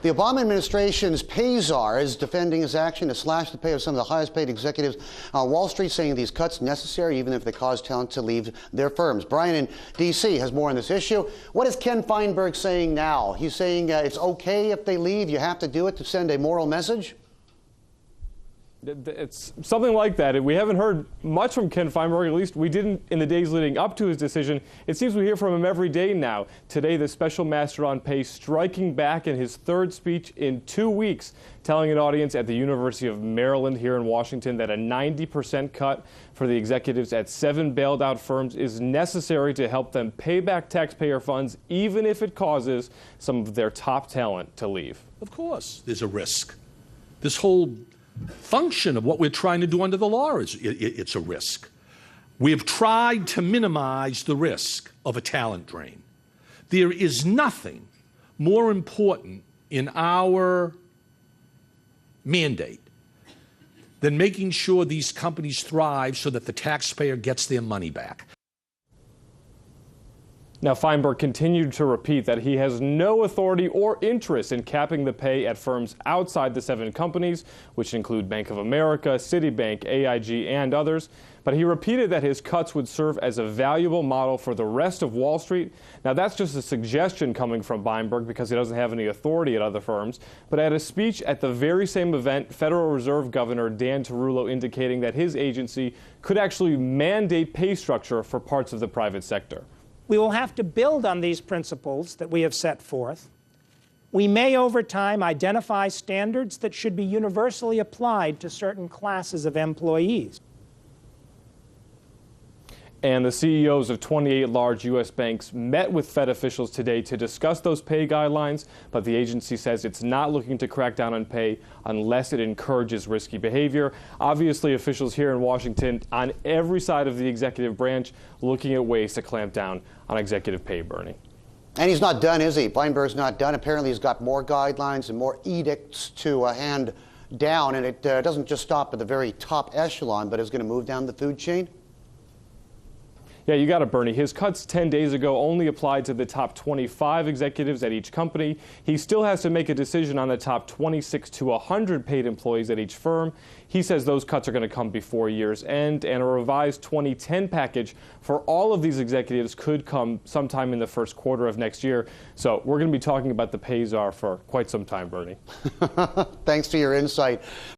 The Obama administration's pay czar is defending his action to slash the pay of some of the highest paid executives on Wall Street, saying these cuts necessary even if they cause talent to leave their firms. Brian in D.C. has more on this issue. What is Ken Feinberg saying now? He's saying it's okay if they leave, you have to do it to send a moral message? It's something like that. We haven't heard much from Ken Feinberg, at least we didn't in the days leading up to his decision. It seems we hear from him every day now. Today, the special master on pay striking back in his third speech in 2 weeks, telling an audience at the University of Maryland here in Washington that a 90% cut for the executives at 7 bailed out firms is necessary to help them pay back taxpayer funds, even if it causes some of their top talent to leave. Of course, there's a risk. This whole function of what we're trying to do under the law is it's a risk. We have tried to minimize the risk of a talent drain. There is nothing more important in our mandate than making sure these companies thrive so that the taxpayer gets their money back. Now, Feinberg continued to repeat that he has no authority or interest in capping the pay at firms outside the 7 companies, which include Bank of America, Citibank, AIG, and others. But he repeated that his cuts would serve as a valuable model for the rest of Wall Street. Now, that's just a suggestion coming from Feinberg because he doesn't have any authority at other firms. But at a speech at the very same event, Federal Reserve Governor Dan Tarullo indicating that his agency could actually mandate pay structure for parts of the private sector. We will have to build on these principles that we have set forth. We may, over time, identify standards that should be universally applied to certain classes of employees. And the CEOs of 28 large U.S. banks met with Fed officials today to discuss those pay guidelines, but the agency says it's not looking to crack down on pay unless it encourages risky behavior. Obviously, officials here in Washington on every side of the executive branch looking at ways to clamp down on executive pay, Bernie. And he's not done, is he? Feinberg's not done. Apparently, he's got more guidelines and more edicts to hand down, and it doesn't just stop at the very top echelon, but is going to move down the food chain. Yeah, you got it, Bernie. His cuts 10 days ago only applied to the top 25 executives at each company. He still has to make a decision on the top 26 to 100 paid employees at each firm. He says those cuts are going to come before year's end, and a revised 2010 package for all of these executives could come sometime in the first quarter of next year. So we're going to be talking about the pay czar for quite some time, Bernie. Thanks for your insight.